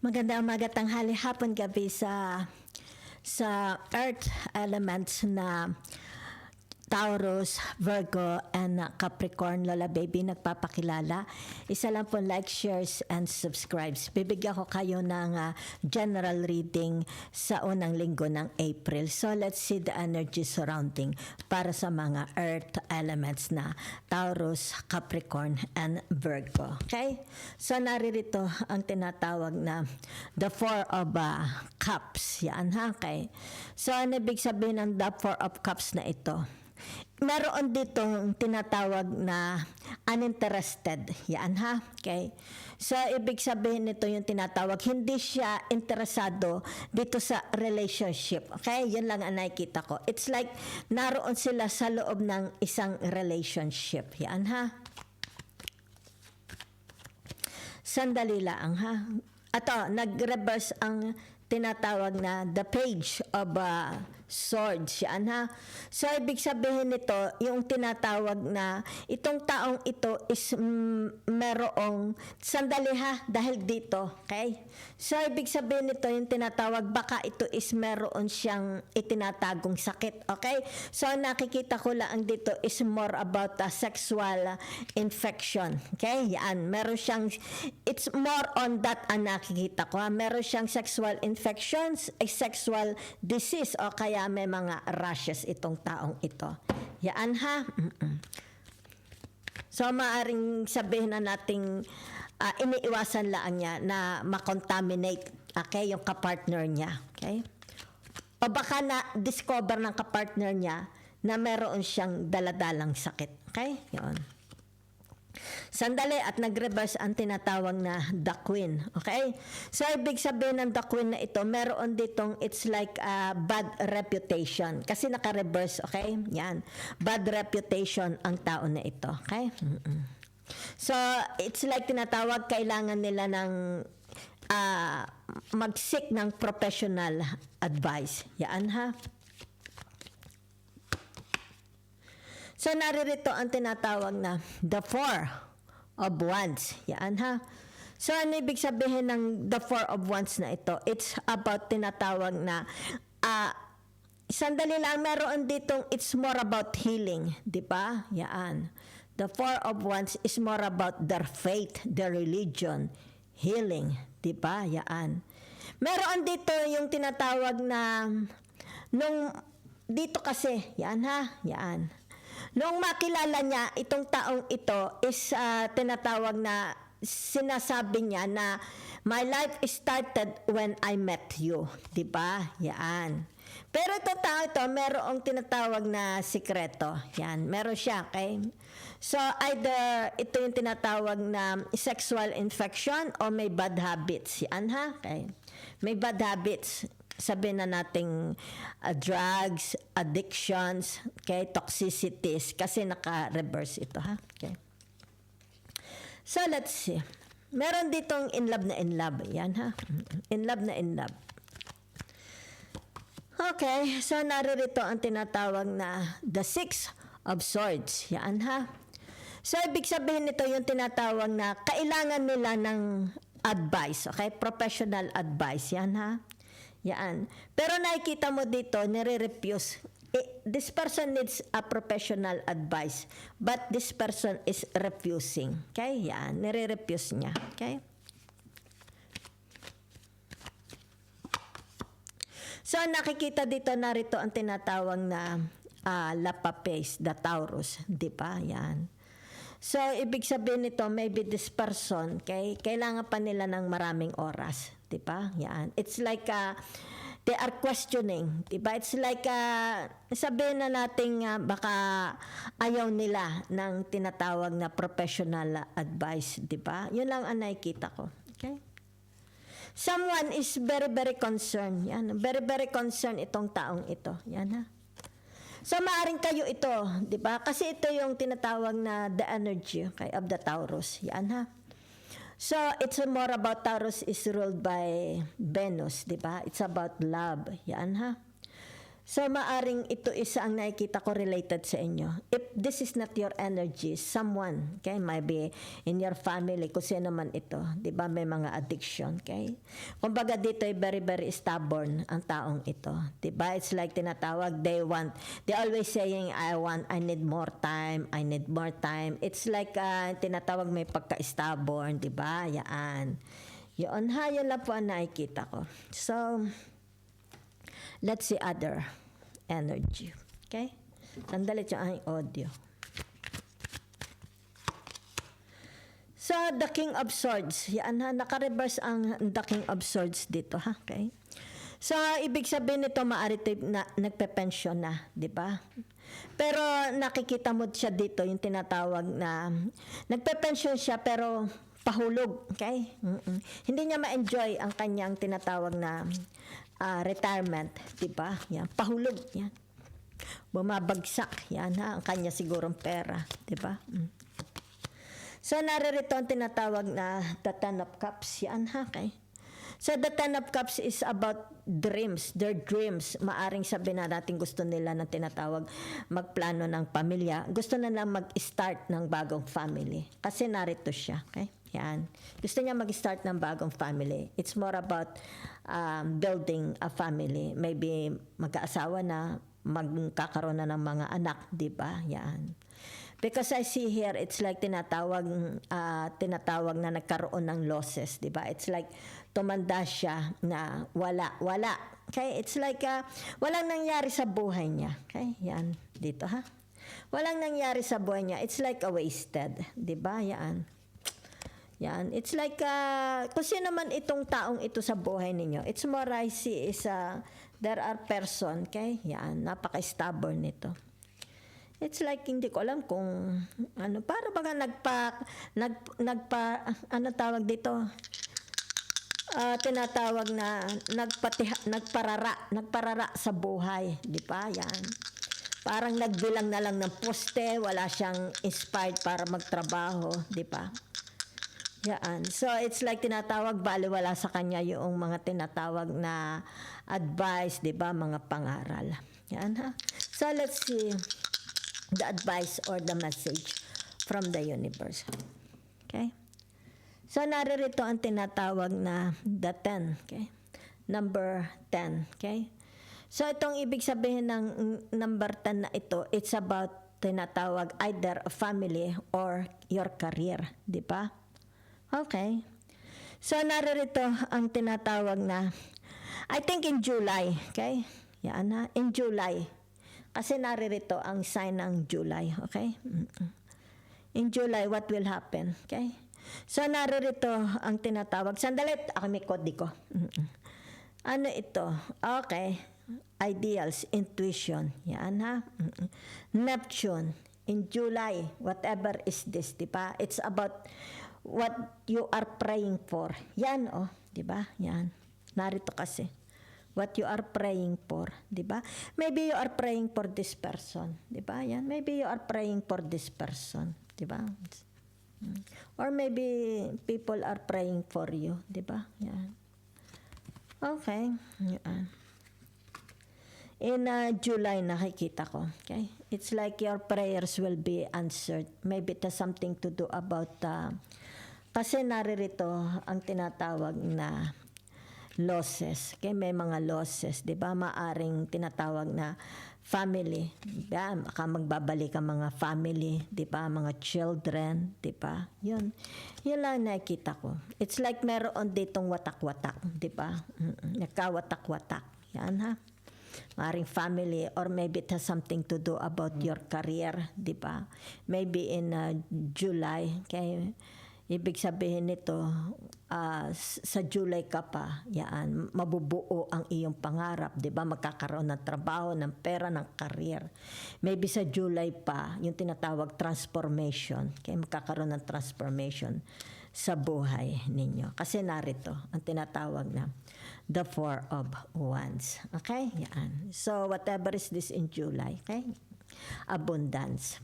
Magandang umaga, tanghali, hapon, gabi sa earth elements na Taurus, Virgo, and Capricorn. Lola Baby, nagpapakilala. Isa lang po like, shares, and subscribes. Bibigyan ko kayo ng general reading sa unang linggo ng April. So let's see the energy surrounding para sa mga earth elements na Taurus, Capricorn, and Virgo. Okay? So naririto ang tinatawag na the Four of Cups. Yan ha? Okay? So ano ibig sabihin ng the Four of Cups na ito? Meron ditong tinatawag na uninterested. Yan ha? Okay? So, ibig sabihin nito yung tinatawag, hindi siya interesado dito sa relationship. Okay? Yun lang ang nakikita ko. It's like, naroon sila sa loob ng isang relationship. Yan ha? Sandali lang ha? Ato, nag-reverse ang tinatawag na the Page of Swords. Yan ha. So, ibig sabihin nito, yung tinatawag na itong taong ito is merong, sandali ha, dahil dito. Okay? So, ibig sabihin nito, yung tinatawag, baka ito is meron siyang itinatagong sakit. Okay? So, nakikita ko lang dito is more about sexual infection. Okay? Yan. Meron siyang, it's more on that ang nakikita ko. Meron siyang sexual infections, a sexual disease, o kaya may mga rashes itong taong ito. Yan ha? So, maaring sabihin na nating iniiwasan lang niya na makontaminate, okay, yung kapartner niya. Okay? O baka na-discover ng kapartner niya na meron siyang daladalang sakit. Okay? Yun. Sandali at nag-reverse ang tinatawag na the Queen. Okay? So, ibig sabihin ng the Queen na ito, meron ditong it's like a bad reputation. Kasi naka-reverse, okay? Yan. Bad reputation ang tao na ito. Okay? So, it's like tinatawag, kailangan nila ng mag-seek ng professional advice. Yan ha? So, naririto ang tinatawag na the Four of Wands. Yan ha. So, ano ibig sabihin ng the Four of Wands na ito? It's about tinatawag na sandali lang, meron ditong it's more about healing. Di ba? Yan. The Four of Wands is more about their faith, their religion, healing. Di ba? Yan. Meron dito yung tinatawag na dito kasi, yan ha, yan. Nung makilala niya, itong taong ito is tinatawag na sinasabi niya na my life started when I met you. Diba? Yan. Pero itong tao ito, merong tinatawag na sikreto. Yan. Meron siya. Okay? So, either ito yung tinatawag na sexual infection o may bad habits. Yan ha? Okay. May bad habits. Sabihin na nating drugs, addictions, okay, toxicities, kasi naka-reverse ito, ha? Okay. So, let's see. Meron ditong in love na in love. Yan, ha? In love na in love. Okay, so naririto ang tinatawag na the Six of Swords. Yan, ha? So, ibig sabihin nito yung tinatawag na kailangan nila ng advice, okay? Professional advice. Yan, ha? Yan. Pero nakikita mo dito, nire-refuse. This person needs a professional advice, but this person is refusing. Okay? Yan. Nire-refuse niya. Okay? So, nakikita dito, narito ang tinatawag na Lapapes, the Taurus. Di ba? Yan. So, ibig sabihin nito, maybe this person, okay, kailangan pa nila ng maraming oras. Diba? Yan. It's like they are questioning. Diba? It's like sabihin na natin baka ayaw nila ng tinatawag na professional advice. Diba? Yun lang ang nakikita ko. Okay? Someone is very, very concerned. Yan. Very, very concerned itong taong ito. Yan ha. So, maaring kayo ito. Diba? Kasi ito yung tinatawag na the energy, okay, of the Taurus. Yan ha. So, it's more about Taurus is ruled by Venus, di ba? It's about love. Yan, ha? So, maaring ito isa ang nakikita ko related sa inyo. If this is not your energy, someone, okay, maybe in your family, kung sino man ito, di ba, may mga addiction, okay? Kumbaga dito ay very, very stubborn ang taong ito, di ba? It's like tinatawag, they always saying, I need more time, I need more time. It's like tinatawag may pagka-stubborn, di ba? Yaan. Yun lang po ang nakikita ko. So, let's see other energy. Okay? Sandali siya ang audio. So, the King of Swords. Yan ha, naka-reverse ang the King of Swords dito ha. Okay? So, ibig sabihin nito, maaari na nagpe-pension na, di ba? Pero nakikita mo siya dito, yung tinatawag na, nagpe-pension siya pero pahulog, okay? Hindi niya ma-enjoy ang kanyang tinatawag na retirement, di ba? Yan, pahulog, yan. Bumabagsak, yan ha, ang kanya sigurong pera, di ba? So, naririto ang tinatawag na the Ten of Cups, yan ha, okay? So, the Ten of Cups is about dreams, their dreams. Maaring sabihin na natin gusto nila ng tinatawag magplano ng pamilya. Gusto na lang mag-start ng bagong family. Kasi narito siya, okay? Yan. Gusto niya mag-start ng bagong family. It's more about building a family. Maybe mag-aasawa na, magkakaroon na ng mga anak, di ba? Yan. Because I see here, it's like tinatawag na nagkaroon ng losses, di ba? It's like tumanda siya na wala. Okay? It's like walang nangyari sa buhay niya. Okay? Yan. Dito ha. Walang nangyari sa buhay niya. It's like a wasted. Di ba? Yan. Yan. It's like, kung sino man itong taong ito sa buhay ninyo, it's more I see is, there are person, okay? Yan. Napaka-stubborn nito. It's like, hindi ko alam kung, para baga ano tawag dito? Tinatawag na, nagparara sa buhay. Di ba? Yan. Parang nagbilang na lang ng poste, wala siyang inspired para magtrabaho. Di ba? Yan. So, it's like tinatawag, baliwala sa kanya yung mga tinatawag na advice, di ba? Mga pangaral. Yan ha. So, let's see the advice or the message from the universe. Okay? So, naririto ang tinatawag na the 10. Okay? Number 10. Okay? So, itong ibig sabihin ng number 10 na ito, it's about tinatawag either a family or your career. Di ba? Okay. So, naririto ang tinatawag na, I think in July, okay? Yan ha, in July. Kasi naririto ang sign ng July, okay? In July, what will happen, okay? So, naririto ang tinatawag. Sandali, ako may kodi ko. Ano ito? Okay. Ideals, intuition. Yan ha. Neptune, in July, whatever is this, di ba? It's about what you are praying for. Yan, oh, di ba? Yan. Narito kasi. What you are praying for, di ba? Maybe you are praying for this person, di ba? Yan. Maybe you are praying for this person, di ba? Or maybe people are praying for you, di ba? Yan. Okay. Yan. In July, nakikita ko. Okay? It's like your prayers will be answered. Maybe it has something to do about kasi naririto ang tinatawag na losses. Okay? May mga losses. Di ba? Maaring tinatawag na family. Diba? Baka magbabalik ang mga family. Di ba? Mga children. Di ba? Yun. Yun lang nakikita ko. It's like meron ditong watak-watak. Di ba? Nagkawatak-watak. Yan ha. Maring family or maybe it has something to do about your career, di ba? Maybe in July, okay? Ibig sabihin nito, sa July ka pa, yan, mabubuo ang iyong pangarap, di ba? Magkakaroon ng trabaho, ng pera, ng career. Maybe sa July pa, yung tinatawag transformation, okay? Magkakaroon ng transformation sa buhay ninyo. Kasi narito, ang tinatawag na the Four of Wands. Okay? Yan. So, whatever is this in July, okay? Abundance.